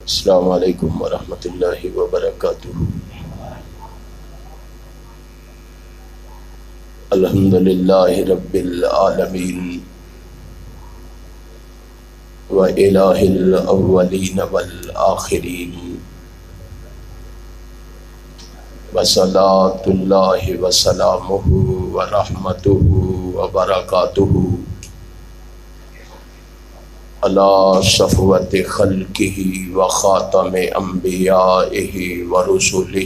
السلام علیکم ورحمۃ اللہ وبرکاتہ۔ الحمد للہ رب العالمین وإلہ الاولین والآخرین، وصلاۃ اللہ وسلامہ ورحمتہ وبرکاتہ علی صفوت خلقہ وخاتم انبیائہ ورسلہ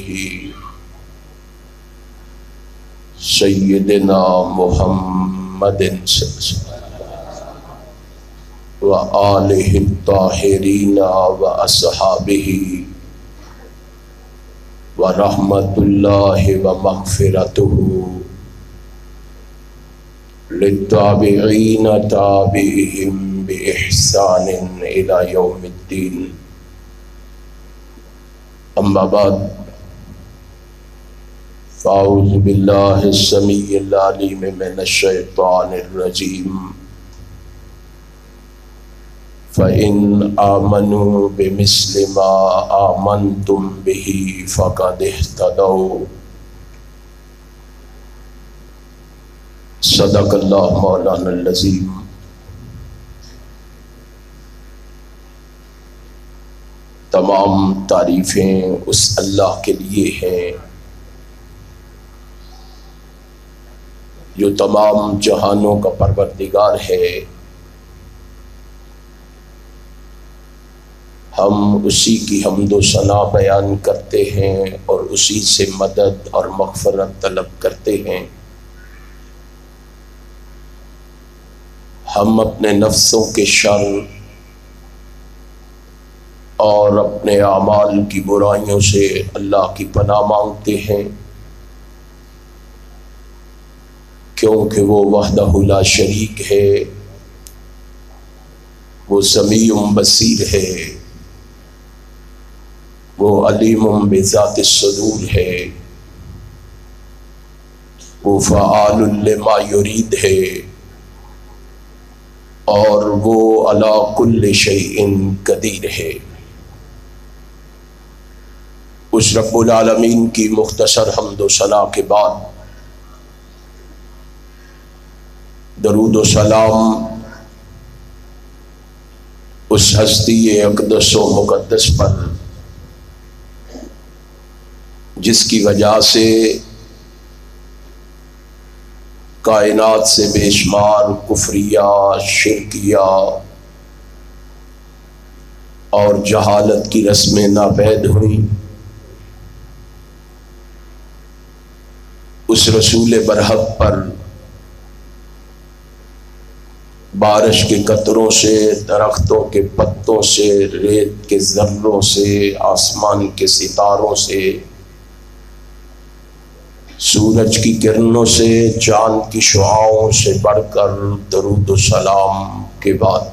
سیدنا محمد وآلہ الطاہرین واصحابہ ورحمۃ اللہ ومغفرتہ للتابعین تابعہم بإحسان إلى يوم الدين۔ اما بعد فاعوذ باللہ السمیع العلیم من الشیطان الرجیم۔ فإن آمنوا بمثل ما آمنتم به فقد اهتدوا۔ صدق اللہ مولانا العظیم۔ تمام تعریفیں اس اللہ کے لیے ہیں جو تمام جہانوں کا پروردگار ہے۔ ہم اسی کی حمد و ثنا بیان کرتے ہیں اور اسی سے مدد اور مغفرت طلب کرتے ہیں۔ ہم اپنے نفسوں کے شر اور اپنے اعمال کی برائیوں سے اللہ کی پناہ مانگتے ہیں، کیونکہ وہ وحدہ لا شریک ہے، وہ سمیع بصیر ہے، وہ علیم بذات الصدور ہے، وہ فعال لما یرید ہے، اور وہ علی کل شیء قدیر ہے۔ اس رب العالمین کی مختصر حمد و ثنا کے بعد درود و سلام اس ہستی اقدس و مقدس پر جس کی وجہ سے کائنات سے بے شمار کفریہ، شرکیہ اور جہالت کی رسمیں ناپید ہوئیں، اس رسول برحق پر بارش کے قطروں سے، درختوں کے پتوں سے، ریت کے ذروں سے، آسمان کے ستاروں سے، سورج کی کرنوں سے، چاند کی شعاعوں سے بڑھ کر درود و سلام کے بعد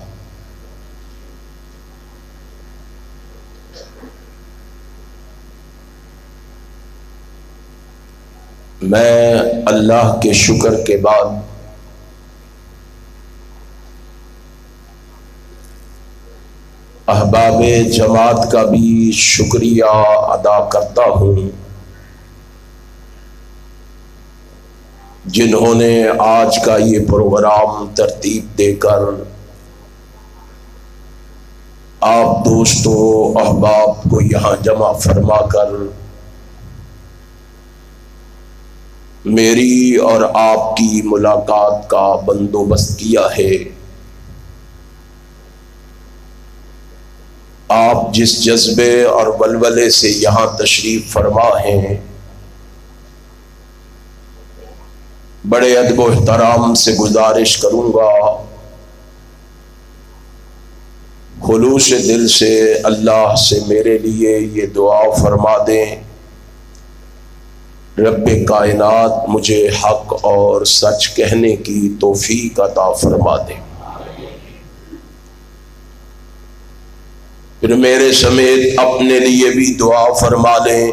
میں اللہ کے شکر کے بعد احباب جماعت کا بھی شکریہ ادا کرتا ہوں، جنہوں نے آج کا یہ پروگرام ترتیب دے کر آپ دوستوں احباب کو یہاں جمع فرما کر میری اور آپ کی ملاقات کا بندوبست کیا ہے۔ آپ جس جذبے اور ولولے سے یہاں تشریف فرما ہیں، بڑے ادب و احترام سے گزارش کروں گا، خلوص دل سے اللہ سے میرے لیے یہ دعا فرما دیں، رب کائنات مجھے حق اور سچ کہنے کی توفیق عطا فرما دے۔ پھر میرے سمیت اپنے لیے بھی دعا فرما لیں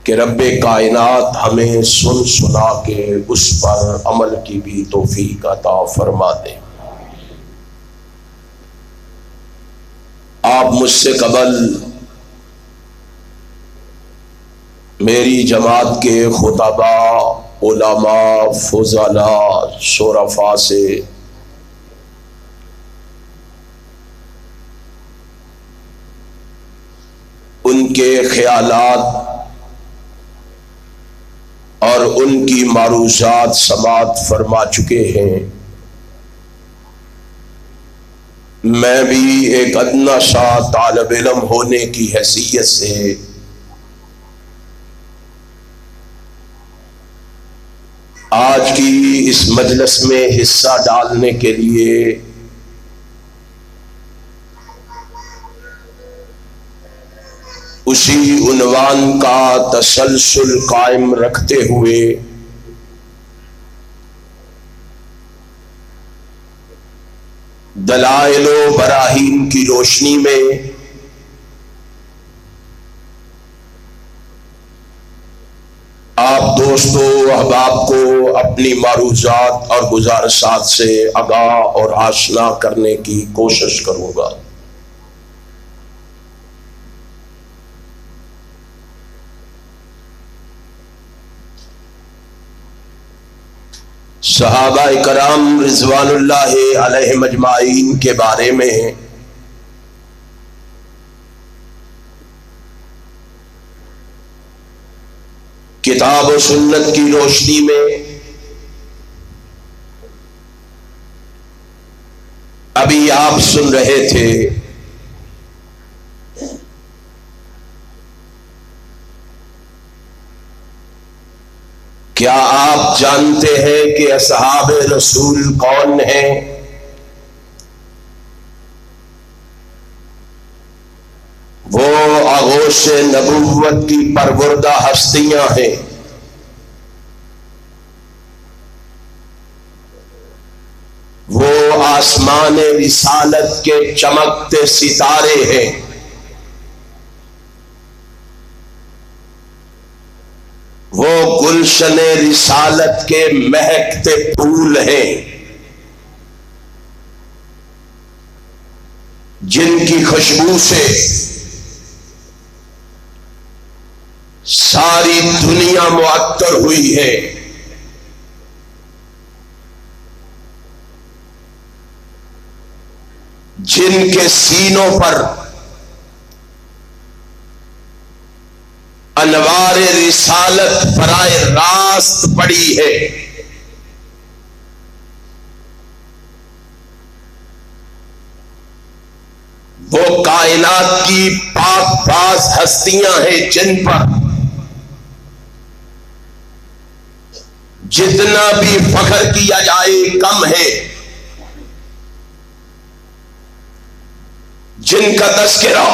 کہ رب کائنات ہمیں سن سنا کے اس پر عمل کی بھی توفیق عطا فرما دے۔ آپ مجھ سے قبل میری جماعت کے خطبا، علماء، فضلاء، شرفاء سے ان کے خیالات اور ان کی معروضات سماعت فرما چکے ہیں۔ میں بھی ایک ادنا سا طالب علم ہونے کی حیثیت سے آج کی اس مجلس میں حصہ ڈالنے کے لیے اسی عنوان کا تسلسل قائم رکھتے ہوئے دلائل و براہین کی روشنی میں آپ دوستوں احباب کو اپنی معروضات اور گزارشات سے آگاہ اور آشنا کرنے کی کوشش کروں گا۔ صحابہ کرام رضوان اللہ علیہم اجمعین کے بارے میں کتاب و سنت کی روشنی میں ابھی آپ سن رہے تھے کیا آپ جانتے ہیں کہ اصحاب رسول کون ہیں؟ وہ آغوش نبوت کی پروردہ ہستیاں ہیں۔ وہ آسمان رسالت کے چمکتے ستارے ہیں۔ وہ گلشن رسالت کے مہکتے پھول ہیں جن کی خوشبو سے ساری دنیا معطر ہوئی ہے۔ جن کے سینوں پر انوار رسالت براہ راست پڑی ہے۔ وہ کائنات کی پاک باز ہستیاں ہیں جن پر جتنا بھی فخر کیا جائے کم ہے، جن کا تذکرہ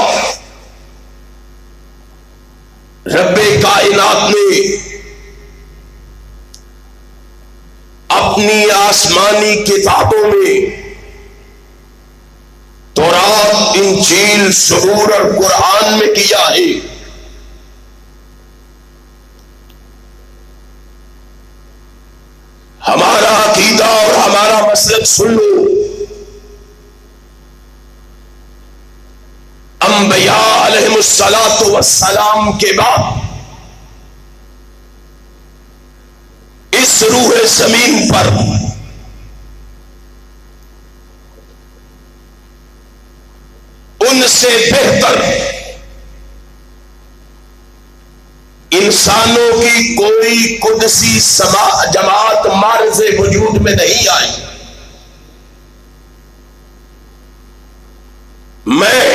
رب کائنات نے اپنی آسمانی کتابوں میں تورات، انجیل، زبور اور قرآن میں کیا ہے۔ ہمارا عقیدہ اور ہمارا مسلک سن لو، انبیاء علیہم الصلاۃ والسلام کے بعد اس روح زمین پر ان سے بہتر انسانوں کی کوئی قدسی جماعت معرض وجود میں نہیں آئی۔ میں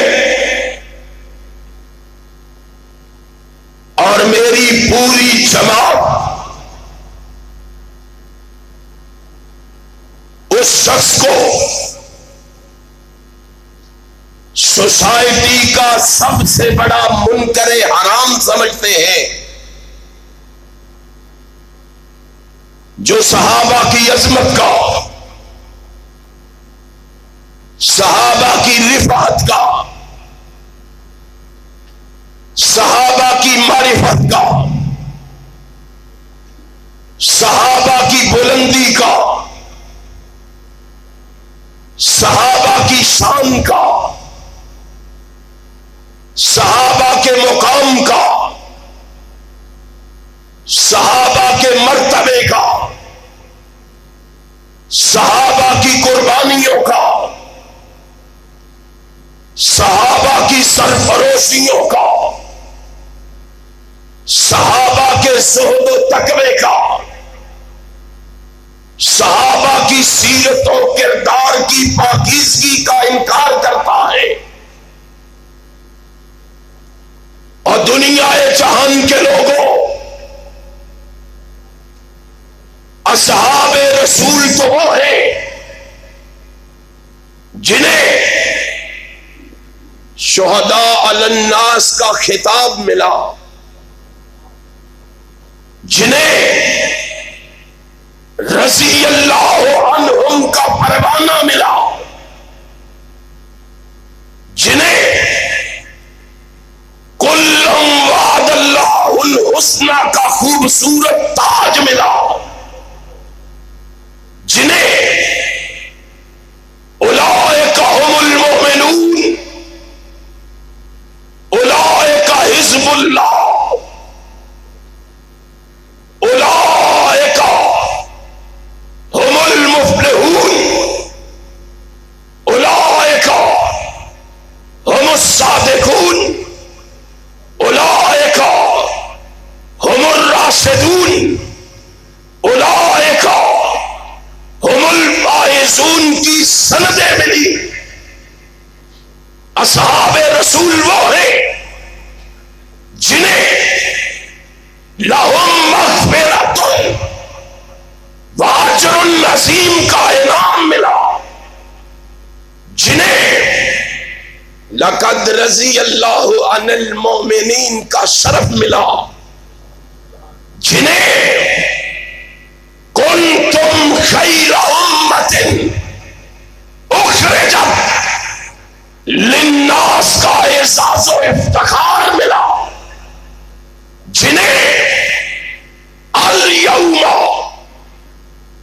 اور میری پوری جماعت اس شخص کو سوسائٹی کا سب سے بڑا منکر حرام سمجھتے ہیں جو صحابہ کی عظمت کا، صحابہ کی رفعت کا، صحابہ کی معرفت کا، صحابہ کی بلندی کا، صحابہ کی شان کا، مقام کا، صحابہ کے مرتبے کا، صحابہ کی قربانیوں کا، صحابہ کی سرفروشیوں کا، صحابہ کے زہد و تقوی کا، صحابہ کی سیرت و کردار کی پاکیزگی کا انکار کرتا ہے، اور دنیا جہان کے لوگوں اصحاب رسول تو وہ ہیں جنہیں شہداء علی الناس کا خطاب ملا، جنہیں رضی اللہ عنہم کا پروانہ ملا، جنہیں کلہم وعد اللہ الحسنی کا خوبصورت تاج ملا، جنہیں اولئک هم المؤمنون، اولئک حزب اللہ، اولئک هم المفلحون، اولئک هم الصادقون، اولئک هم الراشدون، اولئک هم الفائزون کی سندیں ملی۔ اصحاب رسول وہ ہیں جنہیں لہم مغفرۃ واجر عظیم کا انعام ملا، جنہیں لقد رضی اللہ عن المؤمنین کا شرف ملا، جنہیں کنتم خیر امت اخرجت للناس کا اعزاز و افتخار ملا، جنہیں الیوم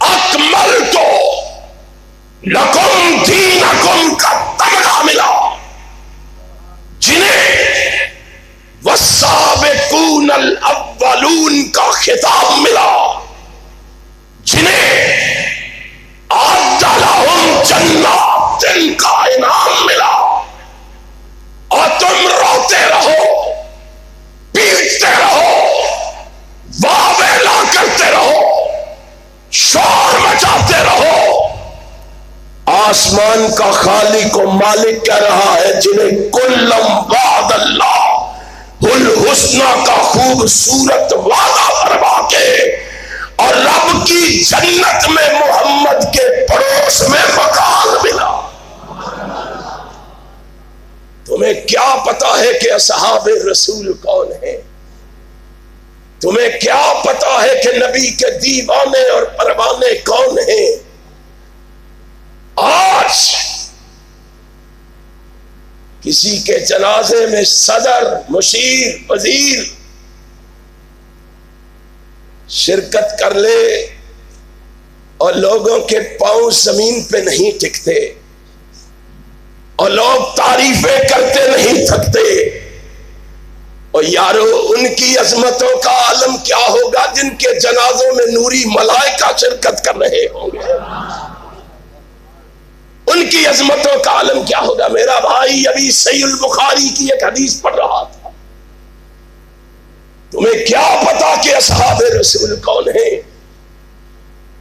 اکملت لکم دینکم کا تمغہ ملا، جنہیں والسابقون الاولون کا خطاب ملا، جنہیں اعد لہم جنات کا انعام ملا، اور تم روتے رہو، پیٹتے رہو، واہ ویلا کرتے رہو، شور مچاتے رہو۔ آسمان کا خالق و مالک کہہ رہا ہے جنہیں کلم وعد اللہ الحسنی کا خوبصورت وعدہ فرما کے اور رب کی جنت میں محمد کے پڑوس میں مکان ملا۔ تمہیں کیا پتا ہے کہ اصحاب رسول کون ہیں؟ تمہیں کیا پتا ہے کہ نبی کے دیوانے اور پروانے کون ہیں؟ آج کسی کے جنازے میں صدر، مشیر، وزیر شرکت کر لے اور لوگوں کے پاؤں زمین پہ نہیں ٹکتے اور لوگ تعریفیں کرتے نہیں تھکتے، اور یارو ان کی عظمتوں کا عالم کیا ہوگا جن کے جنازوں میں نوری ملائکہ شرکت کر رہے ہوں گے؟ ان کی عظمتوں کا عالم کیا ہوگا؟ میرا بھائی ابھی صحیح البخاری کی ایک حدیث پڑھ رہا تھا، تمہیں کیا پتا کہ اصحاب رسول کون ہیں؟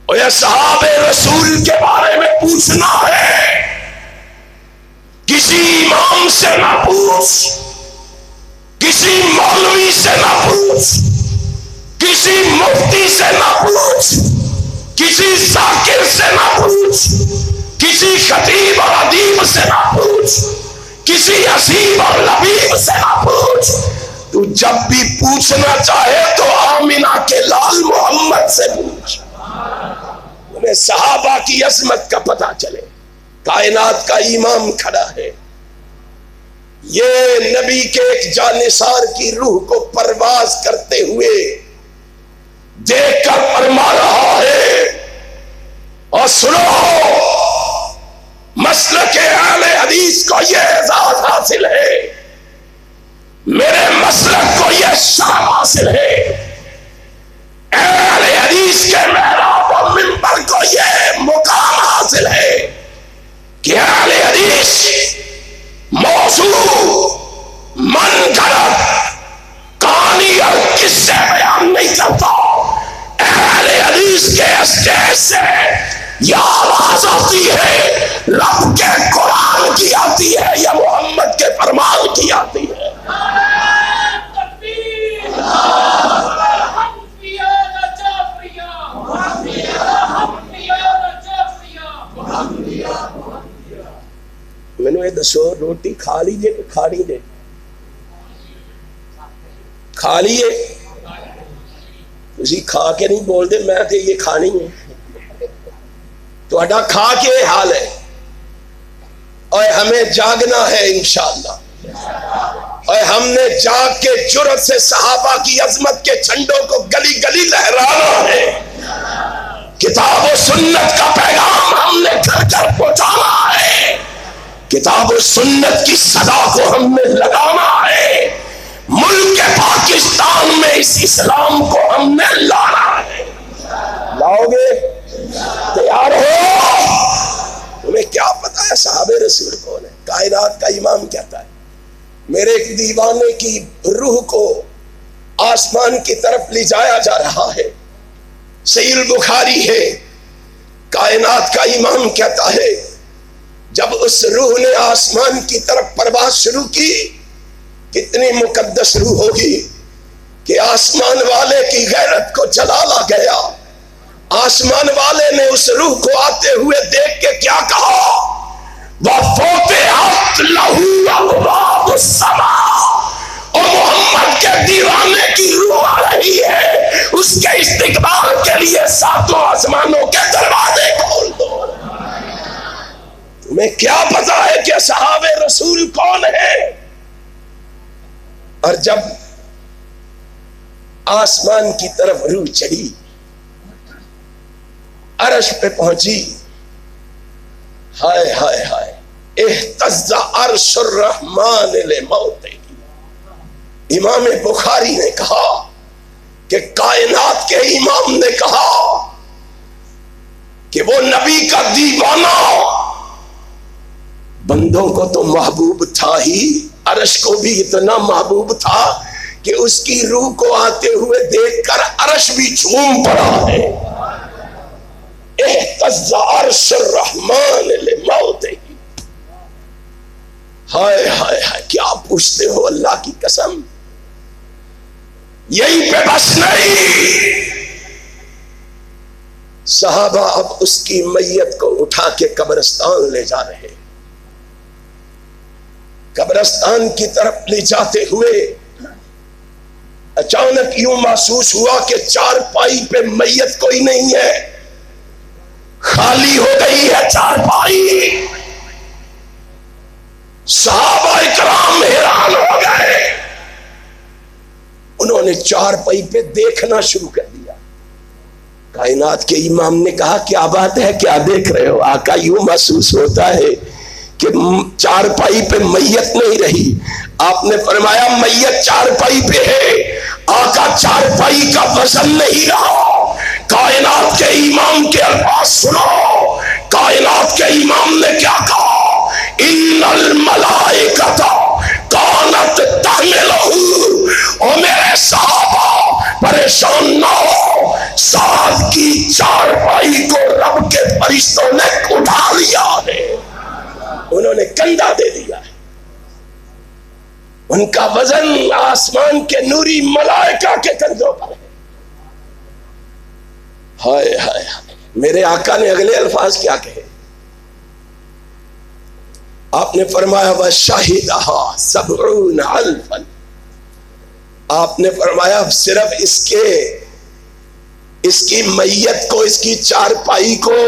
اور اصحاب رسول کے بارے میں پوچھنا ہے، کسی امام سے نہ پوچھ، کسی مولوی سے نہ پوچھ، کسی مفتی سے نہ پوچھ، کسی ذاکر سے نہ پوچھ، کسی خطیب اور ادیب سے نہ پوچھ، کسی حسیب اور لبیب سے نہ پوچھ۔ تو جب بھی پوچھنا چاہے تو آمنہ کے لال محمد سے پوچھ، انہیں صحابہ کی عظمت کا پتہ چلے۔ کائنات کا امام کھڑا ہے، یہ نبی کے ایک جانثار کی روح کو پرواز کرتے ہوئے دیکھ کر فرما رہا ہے، اور سنو، مسلک اہل حدیث کو یہ اعزاز حاصل ہے، میرے یا آواز آتی ہے رب کے قرآن کی آتی ہے یا محمد کے فرمان کی آتی ہے؟ میں نے دسو روٹی کھا لیجیے کہ کھا نہیں دے؟ کھا لیے تسی کھا کے نہیں بول دے میں تے یہ کھانی ہے تو اڈا کھا کے حال ہے اور ہمیں جاگنا ہے انشاءاللہ اور ہم نے جاگ کے جرأت سے صحابہ کی عظمت کے جھنڈوں کو گلی گلی لہرانا ہے کتاب و سنت کا پیغام ہم نے گھر گھر پہنچانا ہے کتاب و سنت کی صدا کو ہم نے لگانا ہے ملک پاکستان میں اس اسلام کو ہم نے لانا ہے لاؤ گے تیار ہو تمہیں کیا پتا ہے صحابہ رسول کون ہے کائنات کا امام کہتا ہے میرے ایک دیوانے کی روح کو آسمان کی طرف لے جایا جا رہا ہے صحیح البخاری ہے کائنات کا امام کہتا ہے جب اس روح نے آسمان کی طرف پرواز شروع کی کتنی مقدس روح ہوگی کہ آسمان والے کی غیرت کو جلالا گیا آسمان والے نے اس روح کو آتے ہوئے دیکھ کے کیا کہا وَفُتِحَتْ لَهُ أَبْوَابُ السَّمَاءِ اور محمد کے دیوانے کی روح آ رہی ہے اس کے استقبال کے لیے ساتوں آسمانوں کے دروازے کھول دو تمہیں کیا پتا ہے کہ صحابہ رسول کون ہے اور جب آسمان کی طرف روح چڑھی عرش پہ پہنچی ہائے ہائے ہائے اہتز عرش الرحمن لموت امام بخاری نے کہا کہ کائنات کے امام نے کہا کہ وہ نبی کا دیوانہ بندوں کو تو محبوب تھا ہی عرش کو بھی اتنا محبوب تھا کہ اس کی روح کو آتے ہوئے دیکھ کر عرش بھی جھوم پڑا ہے اہتز عرش الرحمن لموت ہائے ہائے ہائے کیا پوچھتے ہو اللہ کی قسم یہی پہ بس نہیں صحابہ اب اس کی میت کو اٹھا کے قبرستان لے جا رہے قبرستان کی طرف لے جاتے ہوئے اچانک یوں محسوس ہوا کہ چارپائی پہ میت کوئی نہیں ہے خالی ہو گئی ہے چارپائی صحابہ اکرام حیران ہو گئے انہوں نے چارپائی پہ دیکھنا شروع کر دیا کائنات کے امام نے کہا کیا بات ہے کیا دیکھ رہے ہو آقا یوں محسوس ہوتا ہے کہ چارپائی پہ میت نہیں رہی آپ نے فرمایا میت چارپائی پہ ہے آقا چارپائی کا وزن نہیں رہا کائنات کے امام کے الفاظ سنو کائنات کے امام نے کیا کہا ان الملائکۃ کانت تحملہ اور میرے صحابہ پریشان نہ ہو سال کی چارپائی کو رب کے فرشتوں نے اٹھا لیا ہے انہوں نے کندھا دے دیا ہے ان کا وزن آسمان کے نوری ملائکہ کے کندھوں پر ہے ہائے ہائے میرے آقا نے اگلے الفاظ کیا کہے آپ نے فرمایا وَشَهِدَهَا سَبْعُونَ أَلْفًا آپ نے فرمایا صرف اس کی میت کو اس کی چارپائی کو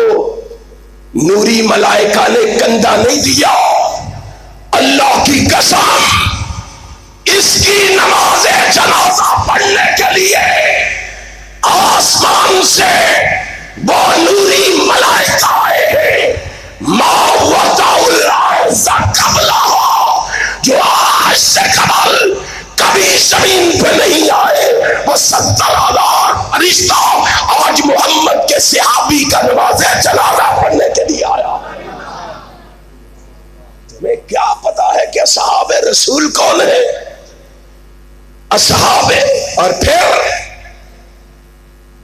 نوری ملائکہ نے کندھا نہیں دیا اللہ کی قسم اس کی نماز جنازہ پڑھنے کے لیے آسمان سے وہ نوری ملائکہ آئے ما وضع الارض قبلها جو آج سے قبل کبھی زمین پہ نہیں آئے وہ 70,000 فرشتہ آج محمد کے صحابی کا نماز جنازہ پڑھنے کے لیے آیا تمہیں کیا پتا ہے کہ اصحاب رسول کون ہے اصحاب اور پھر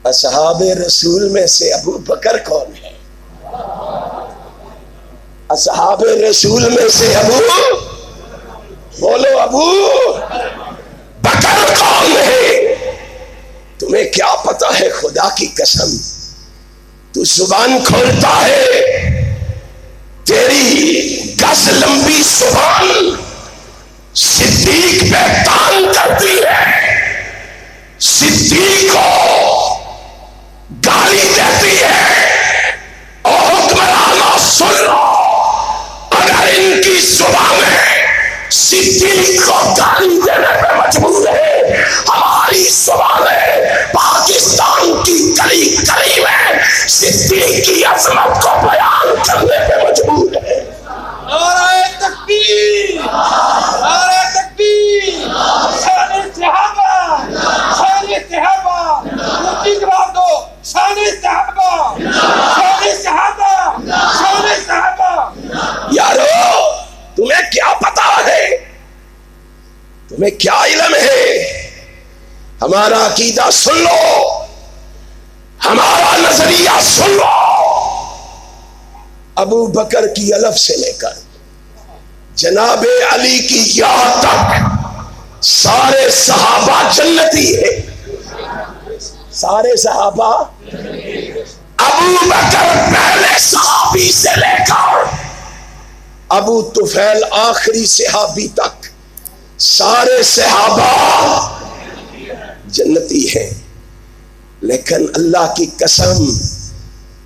اصحاب رسول میں سے ابو بکر کون ہے اصحاب رسول میں سے ابو، بولو ابو بکر کون ہے؟ تمہیں کیا پتا ہے؟ خدا کی قسم تو زبان کھولتا ہے، تیری گز لمبی زبان صدیق پہ تان کرتی ہے، صدیق کو گالی دیتی ہے۔ اور حکمرانوں سن لو، اگر ان کی زبانیں صدیق کو گالی دینے پہ مجبور ہے، ہماری زبانیں پاکستان کی گلی گلی میں صدیق کی عظمت کو بیان کرنے پہ مجبور ہے۔ نعرہ تکبیر، نعرہ تکبیر، شان صحابہ، شان صحابہ، اونچی جواب دو، شان صحابہ، شان صحابہ، شان صحابہ۔ یارو تمہیں کیا پتا ہے؟ تمہیں کیا علم ہے؟ ہمارا عقیدہ سن لو، ہمارا نظریہ سن لو۔ ابو بکر کی الف سے لے کر جناب علی کی یا تک سارے صحابہ جنتی ہے، سارے صحابہ۔ ابو بکر پہلے صحابی سے لے کر ابو طفیل آخری صحابی تک سارے صحابہ جنتی ہیں، لیکن اللہ کی قسم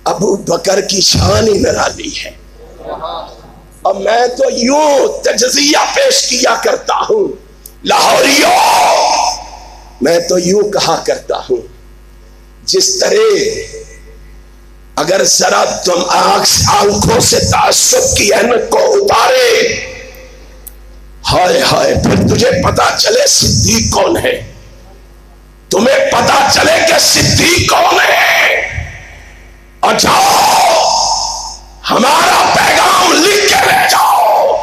ابو بکر کی شان ہی نرالی ہے۔ اب میں تو یوں تجزیہ پیش کیا کرتا ہوں، لاہوریوں، میں تو یوں کہا کرتا ہوں، جس طرح اگر ذرا تم آنکھوں سے تعصب کی اینک کو اتارے، ہائے ہائے، پھر تجھے پتا چلے صدیق کون ہے، تمہیں پتا چلے کہ صدیق کون ہے، اور جاؤ ہمارا پیغام لکھ کے لے جاؤ،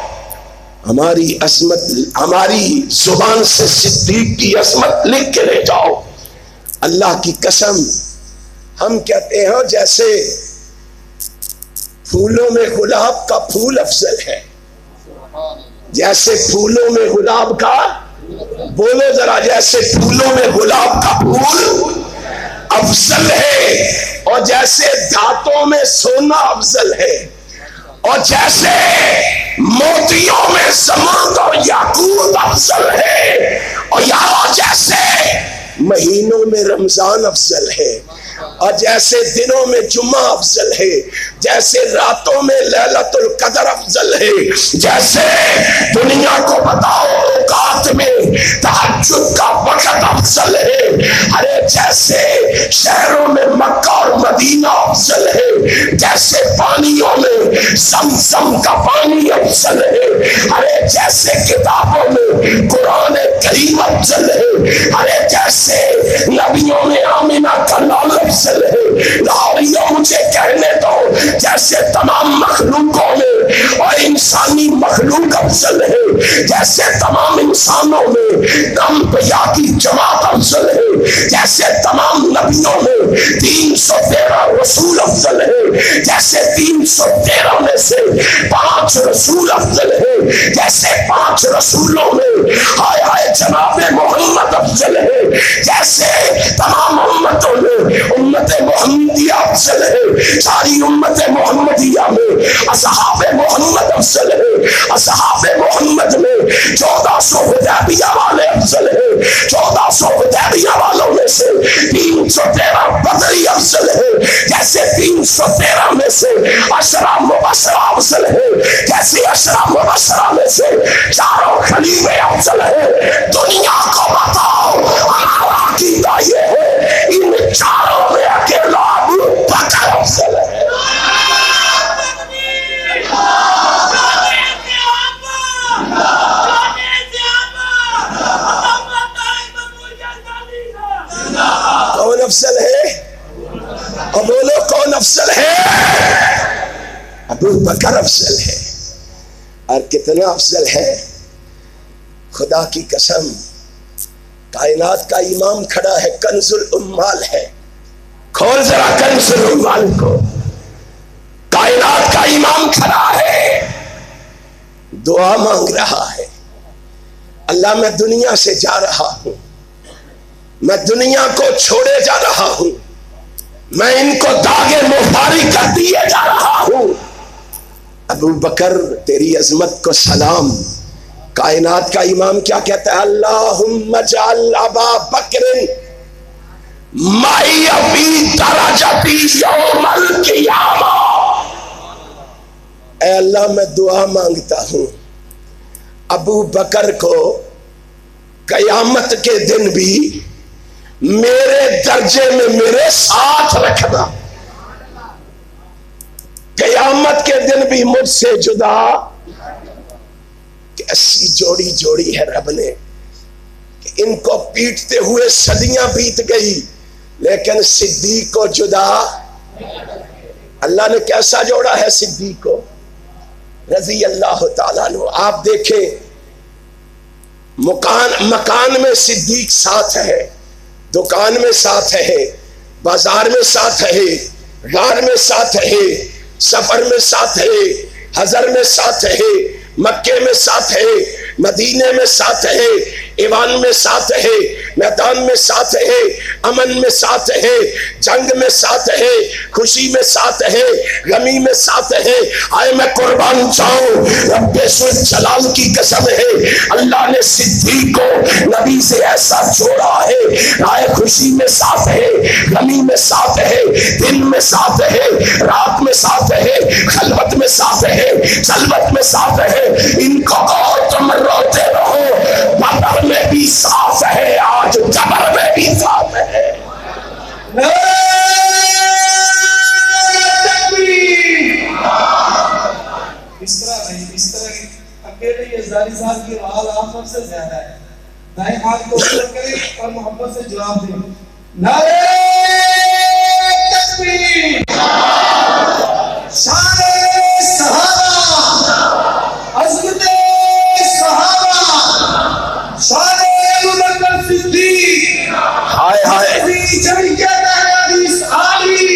ہماری عظمت، ہماری زبان سے صدیق کی عظمت لکھ کے لے جاؤ۔ اللہ کی قسم ہم کہتے ہیں جیسے پھولوں میں گلاب کا پھول افضل ہے، جیسے پھولوں میں گلاب کا، بولو ذرا، جیسے پھولوں میں گلاب کا پھول افضل ہے، اور جیسے دھاتوں میں سونا افضل ہے، اور جیسے موتیوں میں زمرد اور یاقوت افضل ہے، اور یارو جیسے مہینوں میں رمضان افضل ہے، اور جیسے دنوں میں جمعہ افضل ہے، جیسے راتوں میں لیلۃ القدر افضل ہے، جیسے دنیا کو بتاؤ اوقات میں تہجد کا وقت افضل ہے، ارے جیسے شہروں میں مکہ اور مدینہ افضل ہے، جیسے پانیوں میں زمزم کا پانی افضل ہے، ارے جیسے کتابوں میں قرآن کریم افضل ہے، ارے جیسے نبیوں میں آمینہ کا نام افضل ہے، لاہوریوں مجھے کہنے دو، جیسے تمام مخلوقوں میں اور انسانی مخلوق افضل ہے، جیسے تمام انسانوں میں انبیاء کی جماعت افضل ہے، جیسے تمام نبیوں میں 313 رسول افضل ہے، جیسے 313 میں سے 5 رسول افضل ہے، جیسے 5 رسولوں میں ہائے ہائے جناب محمد افضل ہے، جیسے تمام امتوں میں امت محمدیہ افضل ہے، ساری امت محمدیہ میں اصحاب محمد افضل ہے، اصحاب محمد میں 1400 حدیبیہ والے افضل ہے، 1400 حدیبیہ والوں میں سے 313 بدری افضل ہے، جیسے 313 میں سے 10 مبشرہ افضل ہے، جیسے 10 مبشرہ میں سے 4 خلیفے افضل ہے۔ دنیا کو بتاؤ، ہمارا عقیدہ یہ ہے ان 4 میں اکیلا ابو بکر افضل ہے۔ کون افضل ہے؟ اور بولو کون افضل ہے؟ ابو بکر افضل ہے۔ اور کتنا افضل ہے؟ خدا کی قسم، کائنات کا امام کھڑا ہے، کنز الاموال ہے، کھول ذرا کنز الاموال کو، کائنات کا امام کھڑا ہے، دعا مانگ رہا ہے، اللہ میں دنیا سے جا رہا ہوں، میں دنیا کو چھوڑے جا رہا ہوں، میں ان کو داغے مفاری کر دیے جا رہا ہوں۔ ابو بکر تیری عظمت کو سلام۔ کائنات کا امام کیا کہتا ہے؟ اللہم اجعل ابا بکر معی فی درجتی یوم القیامہ۔ اے اللہ میں دعا مانگتا ہوں ابو بکر کو قیامت کے دن بھی میرے درجے میں میرے ساتھ رکھنا، قیامت کے دن بھی مجھ سے جدا۔ کیسی جوڑی جوڑی ہے رب نے کہ ان کو پیٹتے ہوئے صدیاں بیت گئی لیکن صدیق کو جدا۔ اللہ نے کیسا جوڑا ہے صدیق کو رضی اللہ تعالیٰ عنہ۔ آپ دیکھیں مکان میں صدیق ساتھ ہے، دکان میں ساتھ ہے، بازار میں ساتھ ہے، غار میں ساتھ ہے، سفر میں ساتھ ہے، حضر میں ساتھ ہے، مکے میں ساتھ ہے، مدینے میں ساتھ ہے، ایوان میں ساتھ ہے، میدان میں ساتھ ہے، امن میں ساتھ ہے، جنگ میں ساتھ ہے، خوشی میں ساتھ ہے، غمی میں ساتھ ہے۔ آئے میں قربان جاؤں، رب ذو جلال کی قسم ہے، اللہ نے صدیق کو نبی سے ایسا جوڑا ہے۔ آئے خوشی میں ساتھ ہے، غمی میں ساتھ ہے، دن میں ساتھ ہے، رات میں ساتھ ہے، خلوت میں ساتھ ہے، جلوت میں ساتھ ہے۔ ان کو کہو تم روتے رہو، بدر میں بھی ساتھ ہے، آج جبر میں بھی ساتھ ہے۔ اس طرح نہیں، اس طرح اکیلے یہ زاری صاحب کی آواز آپ سب سے زیادہ ہے۔ دائیں ہاتھ کو اوپر کریں اور محبت سے جواب دیں، نعرہ تکبیر، شان صحابہ، عظمت صحابہ، شان ابو بکر صدیق، ہائے ہائے جمعیت حدیث عالی،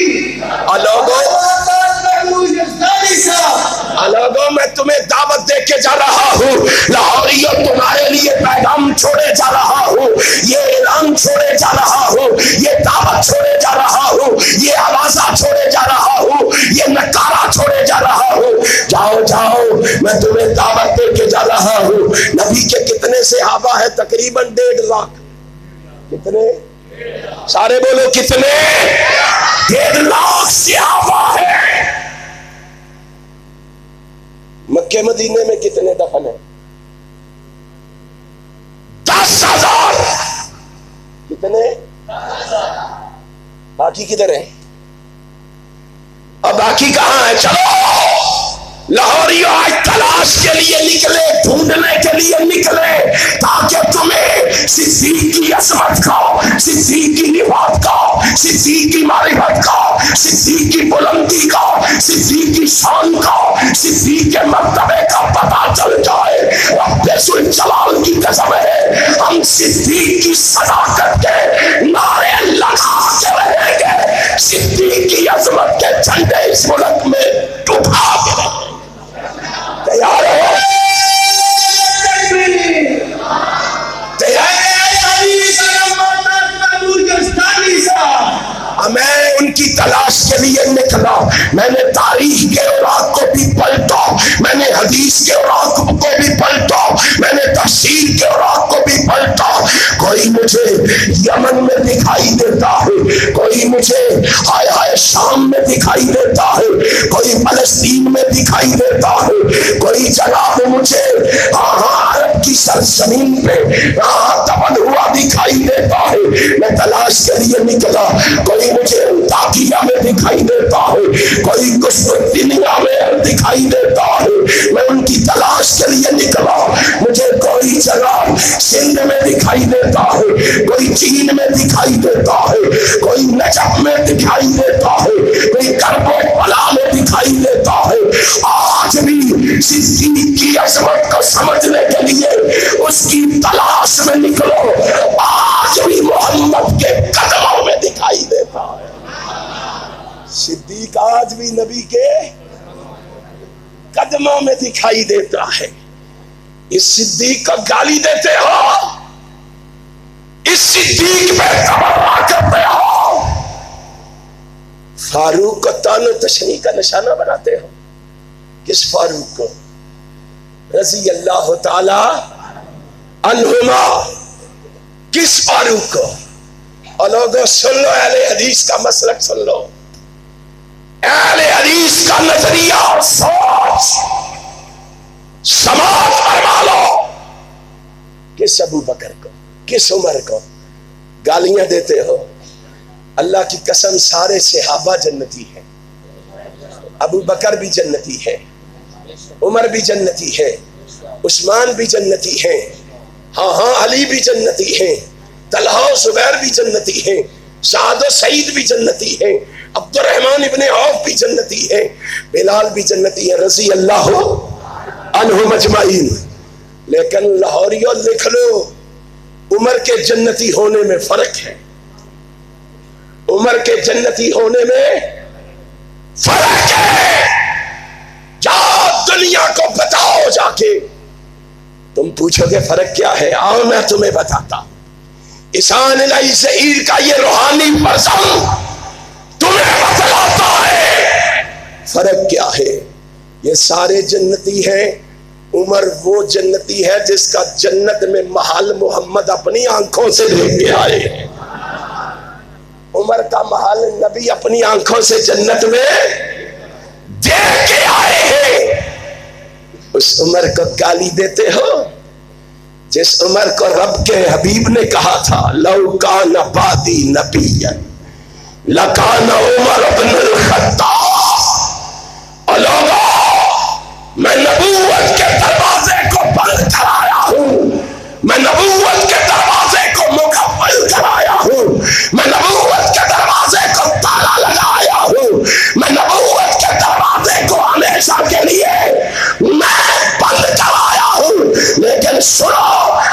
لوگوں میں تمہیں دعوت دے کے جا رہا ہوں، لاہوریوں تمہارے لیے پیغام چھوڑے جا رہا ہوں، یہ اعلان چھوڑے جا رہا ہوں، یہ دعوت چھوڑے جا رہا ہوں، یہ آوازہ چھوڑے جا رہا ہوں، یہ نکارہ چھوڑے جا رہا ہوں۔ جاؤ جاؤ، میں تمہیں دعوت دے کے جا رہا ہوں۔ نبی کے کتنے صحابہ ہیں؟ تقریباً 1.5 لاکھ۔ کتنے؟ سارے بولو کتنے؟ 1.5 لاکھ صحابہ ہیں۔ مکہ مدینے میں کتنے دفن ہیں؟ 10,000۔ کتنے؟ باقی کدھر ہیں؟ اور باقی کہاں ہے؟ چلو لاہوریوں آج تلاش کے لیے نکلے، ڈھونڈنے کے لیے نکلے، تاکہ تمہیں صدیق کی عظمت کا، صدیق کی نبوت کا، صدیق کی معرفت کا، صدیق کی بلندی کا، صدیق کی شان کا، صدیق کے مرتبے کا پتہ چل جائے۔ رب ذو جلال کی قسم ہے، ہم صدیق کی صداقت کے نعرے لگا کے رہیں گے، صدیق کی عظمت کے جھنڈے اس ملک میں اٹھا کے رہیں گے۔ تیار ہو؟ میں ان کی تلاش کے لیے نکلا، میں نے تاریخ کے اوراق کو بھی پلٹا، میں نے حدیث کے اوراق کو بھی پلٹا، میں نے تفسیر کے اوراق کو بھی پلٹا۔ کوئی مجھے یمن میں دکھائی دیتا ہے، کوئی مجھے ہائے ہائے شام میں دکھائی دیتا ہے، کوئی فلسطین میں دکھائی دیتا ہے، کوئی جناب مجھے عرب کی سرزمین پہ دفن ہوا دکھائی دیتا ہے۔ میں تلاش کے لیے نکلا، کوئی مجھے تاکیہ میں دکھائی دیتا ہے، کوئی قسطنطنیہ میں دکھائی دیتا ہے۔ میں ان کی تلاش کے لیے نکلا، مجھے کوئی جگہ سندھ میں دکھائی دیتا ہے، کوئی چین میں دکھائی دیتا ہے، کوئی نجف میں دکھائی دیتا ہے، کوئی کرب و بلا میں دکھائی دیتا ہے۔ آج بھی صدیق کی عظمت کو سمجھنے کے لیے اس کی تلاش میں نکلو، آج بھی محمد کے قدموں میں دکھائی دیتا ہے۔ صدیق آج بھی نبی کے قدموں میں دکھائی دیتا ہے۔ اس صدیق کو گالی دیتے ہو، اس صدیق پہ تبرہ کرتے ہو، فاروق کو طعن و تشنیع کا نشانہ بناتے ہو. کس فاروق کو؟ رضی اللہ تعالی عنہما. کس فاروق کو؟ اور لوگوں سن لو، اہل حدیث کا مسلک سن لو، اہل حدیث کا نظریہ اور سوچ سماعت فرما لو. کس ابو بکر کو، کس عمر کو گالیاں دیتے ہو؟ اللہ کی قسم سارے صحابہ جنتی ہیں، ابو بکر بھی جنتی ہے، عمر بھی جنتی ہے، عثمان بھی جنتی ہیں، ہاں علی بھی جنتی ہیں، طلحہ و زبیر بھی جنتی ہیں، سعد و سعید بھی جنتی ہیں، عبد الرحمن ابن عوف بھی جنتی ہیں، بلال بھی جنتی ہے رضی اللہ عنہم اجمعین. لیکن لاہوریوں لکھ لو، عمر کے جنتی ہونے میں فرق ہے، عمر کے جنتی ہونے میں فرق ہے. جاؤ دنیا کو بتاؤ، جا کے تم پوچھو گے فرق کیا ہے، آؤ میں تمہیں بتاتا. احسان الہی زہیر کا یہ روحانی فرزند تمہیں بتلاتا ہے فرق کیا ہے. یہ سارے جنتی ہیں، عمر وہ جنتی ہے جس کا جنت میں محل محمد اپنی آنکھوں سے دیکھ کے آئے. عمر کا محل نبی اپنی آنکھوں سے جنت میں دیکھ کے آئے ہیں. اس عمر کو گالی دیتے ہو جس عمر کو رب کے حبیب نے کہا تھا لو کان بعدی نبیا لکان عمر بن الخطاب. اور لوگوں، میں نبوت کے دروازے کو بند کرایا ہوں، میں نبوت کے دروازے کو مکمل کرایا ہوں، میں نبوت کے دروازے کو تالا لگایا ہوں، میں نبوت کے دروازے کو ہمیشہ کے لیے میں بند کرایا ہوں. لیکن سنو،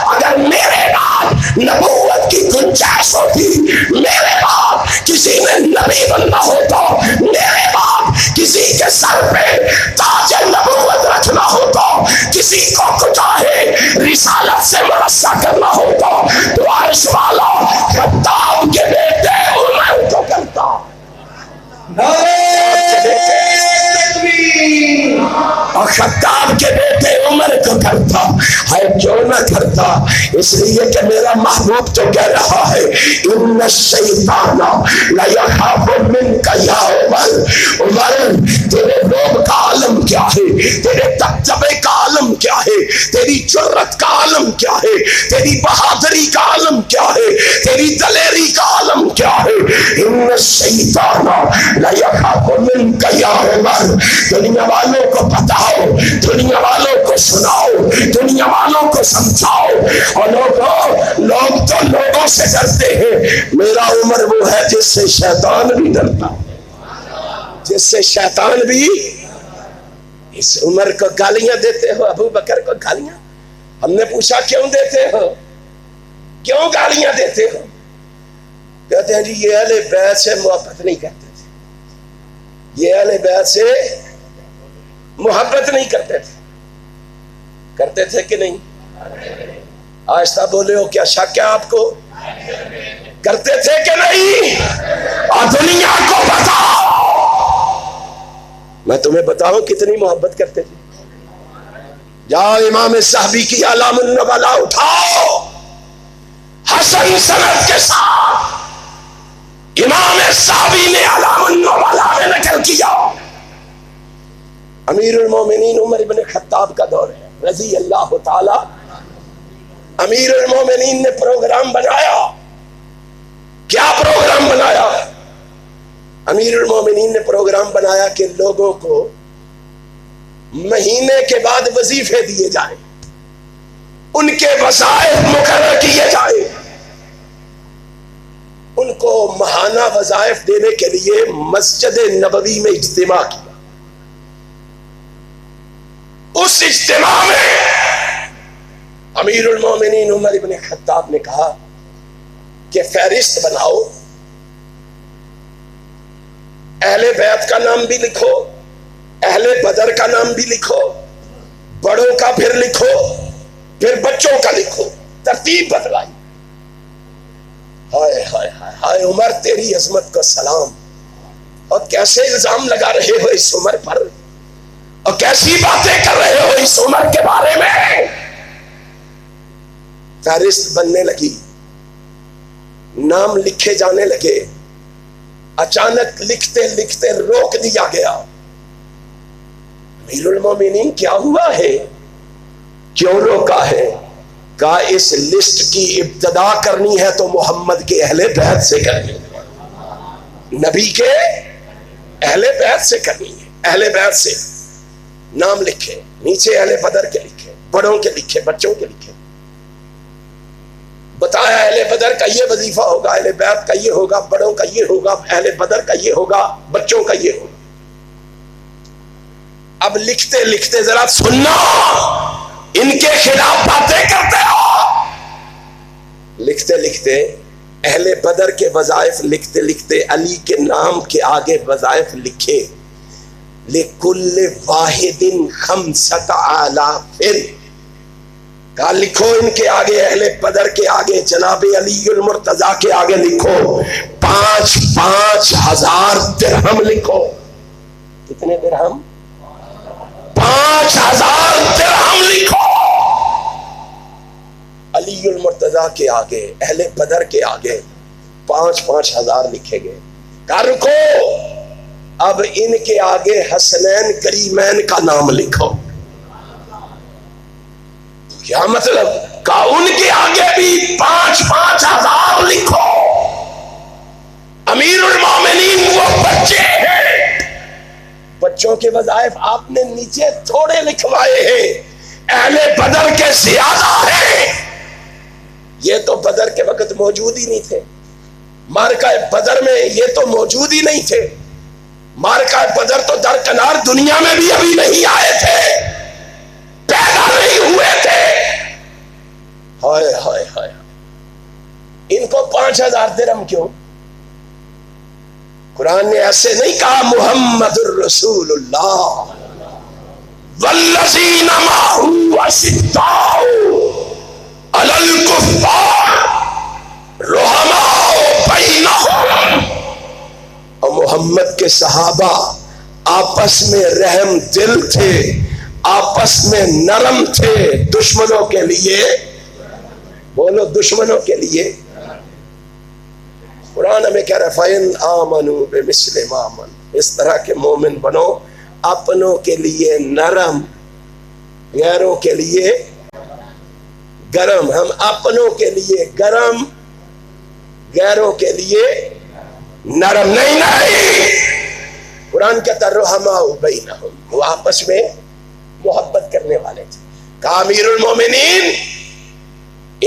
اگر میرے بعد نبوت کی گنجائش ہوتی، میرے بعد کسی نے نبی بننا ہوتا، میرے بعد کسی کے سر پہ تاج نبوت رکھنا ہوتا، کسی کو کچاہے رسالت سے مرصع کرنا ہوتا، تو عرش والا خطاب کے بیٹے عمر کو کرتا. اور خطاب کے بیٹے عمر کو کرتا ہے. کیوں نہ کرتا؟ اس لیے کہ میرا محبوب تو کہہ رہا ہے ان الشیطان لا یخاف منک یا عمر. عمر، تیرے روب کا عالم کیا ہے، تیرے دبدبے کا عالم کیا ہے، تیری جرت کا عالم کیا ہے، تیری بہادری کا عالم کیا ہے، تیری دلیری کا عالم کیا ہے. ان الشیطان لا یخاف منک یا عمر. دنیا والوں کو بتاؤ، دنیا والوں کو سناؤ، دنیا والوں کو سمجھاؤ. اور لوگ تو لوگوں سے ڈرتے ہیں، میرا عمر وہ ہے جس سے شیطان بھی ڈرتا، جس سے شیطان بھی. اس عمر کو گالیاں دیتے ہو، ابو بکر کو گالیاں. ہم نے پوچھا کیوں دیتے ہو، کیوں گالیاں دیتے ہو؟ کہتے ہیں جی یہ اہل بیت سے محبت نہیں کرتے تھے، یہ اہل بیت سے محبت نہیں کرتے تھے. کرتے تھے کہ نہیں؟ آہستہ بولے ہو، کیا شک ہے آپ کو؟ کرتے تھے کہ نہیں؟ اور دنیا کو بتاؤ، میں تمہیں بتاؤں کتنی محبت کرتے تھے. جاؤ امام صحابی کی اعلام النبلا اٹھاؤ، حسن سند کے ساتھ امام صحابی نے اعلام النبلا میں نقل کیا. امیر المومنین عمر بن خطاب کا دور ہے رضی اللہ تعالی. امیر المومنین نے پروگرام بنایا. کیا پروگرام بنایا؟ امیر المومنین نے پروگرام بنایا کہ لوگوں کو مہینے کے بعد وظیفے دیے جائیں، ان کے وظائف مقرر کیے جائیں. ان کو ماہانہ وظائف دینے کے لیے مسجد نبوی میں اجتماع کیا. اس اجتماع میں امیر المومنین عمر بن خطاب نے کہا کہ فہرست بناؤ، اہل بیت کا نام بھی لکھو، اہل بدر کا نام بھی لکھو، بڑوں کا پھر لکھو، پھر بچوں کا لکھو، ترتیب بدلائی. ہائے ہائے ہائے ہائے عمر تیری عظمت کو سلام. اور کیسے الزام لگا رہے ہو اس عمر پر، اور کیسی باتیں کر رہے ہو اس عمر کے بارے میں. فہرست بننے لگی، نام لکھے جانے لگے. اچانک لکھتے لکھتے روک دیا گیا. امیر المومنین کیا ہوا ہے، کیوں روکا ہے؟ کہا اس لسٹ کی ابتدا کرنی ہے تو محمد کے اہل بیت سے کرنی ہے، نبی کے اہل بیت سے کرنی ہے. اہل بیت سے نام لکھے، نیچے اہل بدر کے لکھے، بڑوں کے لکھے، بچوں کے لکھے. بتایا اہل بدر کا یہ وظیفہ ہوگا، اہل بیت کا یہ ہوگا، بڑوں کا یہ ہوگا، اہل بدر کا یہ ہوگا، بچوں کا یہ ہوگا. اب لکھتے لکھتے ذرا سننا، ان کے خلاف باتیں کرتے ہو. لکھتے لکھتے اہل بدر کے وظائف لکھتے لکھتے علی کے نام کے آگے وظائف لکھے. لِكُلِّ وَاحِدٍ خَمْسَةَ آلَافٍ. کہا لکھو ان کے آگے، اہل بدر کے آگے، جناب علی المرتضیٰ کے آگے لکھو 5,000 درہم لکھو. کتنے درہم؟ 5,000 درہم لکھو. علی المرتضیٰ کے آگے، اہل بدر کے آگے 5,000 لکھے گئے. کہا رکو، اب ان کے آگے حسنین کریمین کا نام لکھو. کیا مطلب؟ کہا ان کے آگے بھی 5,000 لکھو. امیر المومنین وہ بچے ہیں، بچوں کے وظائف آپ نے نیچے تھوڑے لکھوائے ہیں، اہل بدر کے زیادہ ہیں. یہ تو بدر کے وقت موجود ہی نہیں تھے، معرکہ بدر میں یہ تو موجود ہی نہیں تھے. معرکہ بدر تو درکنار دنیا میں بھی ابھی نہیں آئے تھے، پیدا نہیں ہوئے تھے. ہائے ہائے ہائے، ان کو 5,000 درہم کیوں؟ قرآن نے ایسے نہیں کہا محمد الرسول اللہ والذین معہ اشداء علی الکفار رحماء بینہم. اور محمد کے صحابہ آپس میں رحم دل تھے، آپس میں نرم تھے. دشمنوں کے لیے بولو، دشمنوں کے لیے. قرآن ہمیں کہہ رہا ہے فَإِنْ آمَنُوا بِمِثْلِ مَا آمَنُوا. اس طرح کے مومن بنو، اپنوں کے لیے نرم، غیروں کے لیے گرم. ہم اپنوں کے لیے گرم، غیروں کے لیے نرم نہیں. قرآن کہتا رحماء بینہم، وہ آپس میں محبت کرنے والے تھے. کہا امیر المومنین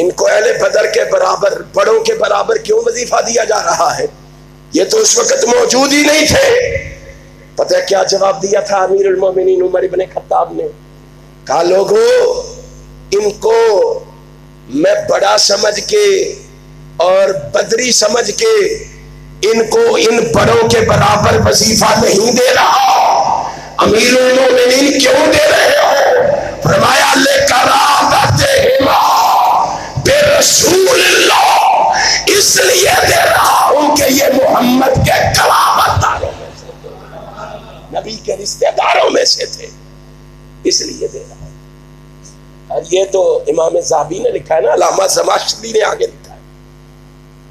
ان کو اہل بدر کے برابر، بڑوں کے برابر کیوں وظیفہ دیا جا رہا ہے؟ یہ تو اس وقت موجود ہی نہیں تھے. پتہ ہے کیا جواب دیا تھا امیر المومنین عمر ابن خطاب نے؟ کہا لوگو، ان کو میں بڑا سمجھ کے اور بدری سمجھ کے ان کو ان بڑوں کے برابر وظیفہ نہیں دے رہا. امیر المومنین کیوں دے رہے ہو؟ فرمایا لِقَرَابَتِهِمَا بِرَسُولِ اللَّهِ، اس لیے دے رہا ہوں کہ یہ محمد کے قرابت داروں میں سے تھے، نبی کے رشتہ داروں میں سے تھے، اس لیے دے رہا ہوں. اور یہ تو امام ذہبی نے لکھا ہے نا، علامہ زمخشری نے آگے لکھا ہے.